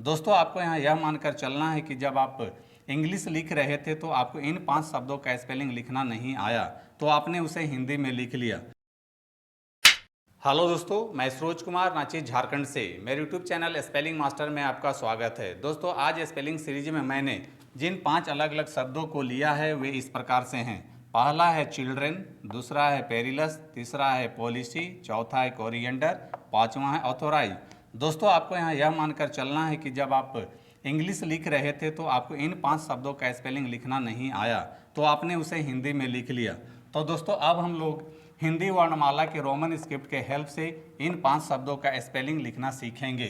दोस्तों आपको यहाँ यह मानकर चलना है कि जब आप इंग्लिश लिख रहे थे तो आपको इन 5 शब्दों का स्पेलिंग लिखना नहीं आया, तो आपने उसे हिंदी में लिख लिया। हेलो दोस्तों, मैं सरोज कुमार रांची झारखंड से मेरे यूट्यूब चैनल स्पेलिंग मास्टर में आपका स्वागत है। दोस्तों आज स्पेलिंग सीरीज में मैंने जिन 5 अलग अलग शब्दों को लिया है वे इस प्रकार से हैं। पहला है चिल्ड्रेन, दूसरा है पेरिलस, तीसरा है पॉलिसी, चौथा है कोरिएंडर, पांचवा है ऑथोराइज। दोस्तों आपको यहाँ यह मानकर चलना है कि जब आप इंग्लिश लिख रहे थे तो आपको इन 5 शब्दों का स्पेलिंग लिखना नहीं आया, तो आपने उसे हिंदी में लिख लिया। तो दोस्तों अब हम लोग हिंदी वर्णमाला के रोमन स्क्रिप्ट के हेल्प से इन 5 शब्दों का स्पेलिंग लिखना सीखेंगे।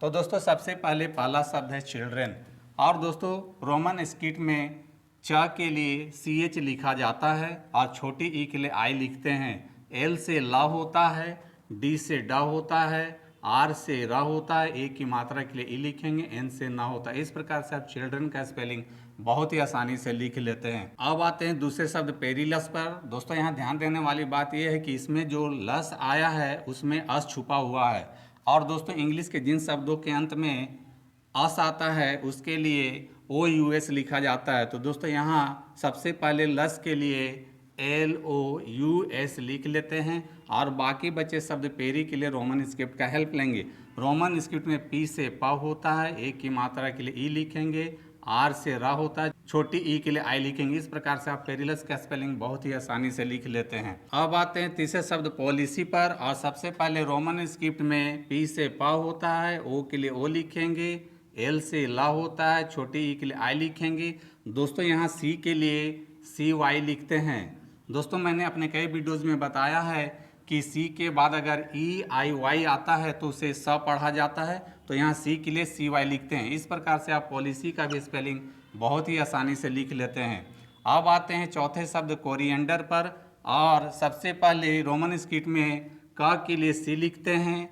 तो दोस्तों सबसे पहले पहला शब्द है चिल्ड्रेन। और दोस्तों रोमन स्क्रिप्ट में च के लिए CH लिखा जाता है और छोटी ई के लिए आई लिखते हैं। L से ला होता है, D से ड होता है, R से र होता है, ए की मात्रा के लिए ई लिखेंगे, N से ना होता है। इस प्रकार से आप चिल्ड्रन का स्पेलिंग बहुत ही आसानी से लिख लेते हैं। अब आते हैं दूसरे शब्द पेरिलस पर। दोस्तों यहाँ ध्यान देने वाली बात यह है कि इसमें जो लस आया है उसमें अस छुपा हुआ है। और दोस्तों इंग्लिश के जिन शब्दों के अंत में अस आता है उसके लिए OUS लिखा जाता है। तो दोस्तों यहाँ सबसे पहले लस के लिए LOUS लिख लेते हैं और बाकी बचे शब्द पेरी के लिए रोमन स्क्रिप्ट का हेल्प लेंगे। रोमन स्क्रिप्ट में P से प होता है, ए की मात्रा के लिए ई लिखेंगे, R से रा होता है, छोटी ई के लिए आई लिखेंगे। इस प्रकार से आप पेरिलस का स्पेलिंग बहुत ही आसानी से लिख लेते हैं। अब आते हैं तीसरे शब्द पॉलिसी पर। और सबसे पहले रोमन स्क्रिप्ट में P से प होता है, O के लिए O लिखेंगे, L से ला होता है, छोटी ई के लिए आई लिखेंगे। दोस्तों यहाँ C के लिए CY लिखते हैं। दोस्तों मैंने अपने कई वीडियोज़ में बताया है कि C के बाद अगर EIY आता है तो उसे स पढ़ा जाता है, तो यहाँ C के लिए CY लिखते हैं। इस प्रकार से आप पॉलिसी का भी स्पेलिंग बहुत ही आसानी से लिख लेते हैं। अब आते हैं चौथे शब्द कोरिएंडर पर। और सबसे पहले रोमन स्क्रिप्ट में क के लिए C लिखते हैं।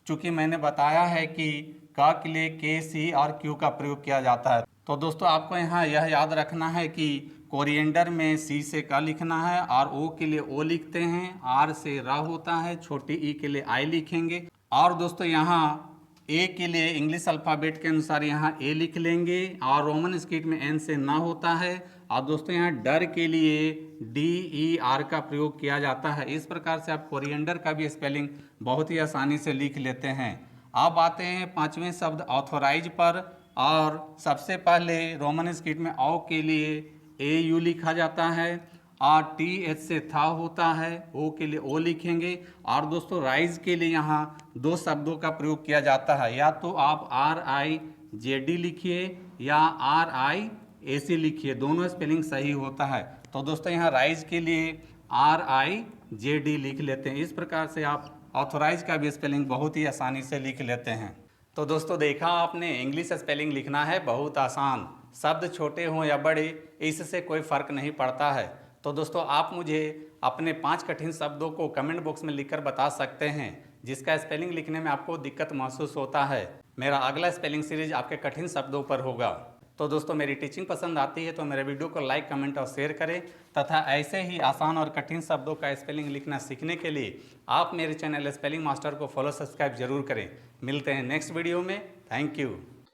चूँकि मैंने बताया है कि क के लिए K, C और Q का प्रयोग किया जाता है, तो दोस्तों आपको यहाँ यह याद रखना है कि कोरिएंडर में C से क लिखना है और O के लिए O लिखते हैं, R से रा होता है, छोटी ई के लिए आई लिखेंगे। और दोस्तों यहाँ A के लिए इंग्लिश अल्फ़ाबेट के अनुसार यहाँ A लिख लेंगे और रोमन स्क्रिप्ट में N से ना होता है। और दोस्तों यहाँ डर के लिए DER का प्रयोग किया जाता है। इस प्रकार से आप कोरिएंडर का भी स्पेलिंग बहुत ही आसानी से लिख लेते हैं। अब आते हैं पांचवें शब्द ऑथोराइज पर। और सबसे पहले रोमन स्क्रिप्ट में औ के लिए AU लिखा जाता है और TH से था होता है, O के लिए O लिखेंगे। और दोस्तों राइज के लिए यहाँ 2 शब्दों का प्रयोग किया जाता है, या तो आप RIJD लिखिए या RIAC लिखिए, दोनों स्पेलिंग सही होता है। तो दोस्तों यहाँ राइज के लिए RIJD लिख लेते हैं। इस प्रकार से आप ऑथोराइज का भी स्पेलिंग बहुत ही आसानी से लिख लेते हैं। तो दोस्तों देखा आपने, इंग्लिश स्पेलिंग लिखना है बहुत आसान। शब्द छोटे हों या बड़े इससे कोई फ़र्क नहीं पड़ता है। तो दोस्तों आप मुझे अपने 5 कठिन शब्दों को कमेंट बॉक्स में लिखकर बता सकते हैं जिसका स्पेलिंग लिखने में आपको दिक्कत महसूस होता है। मेरा अगला स्पेलिंग सीरीज आपके कठिन शब्दों पर होगा। तो दोस्तों मेरी टीचिंग पसंद आती है तो मेरे वीडियो को लाइक, कमेंट और शेयर करें तथा ऐसे ही आसान और कठिन शब्दों का स्पेलिंग लिखना सीखने के लिए आप मेरे चैनल स्पेलिंग मास्टर को फॉलो, सब्सक्राइब जरूर करें। मिलते हैं नेक्स्ट वीडियो में। Thank you.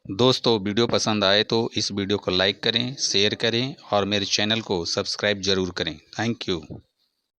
दोस्तों वीडियो पसंद आए तो इस वीडियो को लाइक करें, शेयर करें और मेरे चैनल को सब्सक्राइब जरूर करें। Thank you.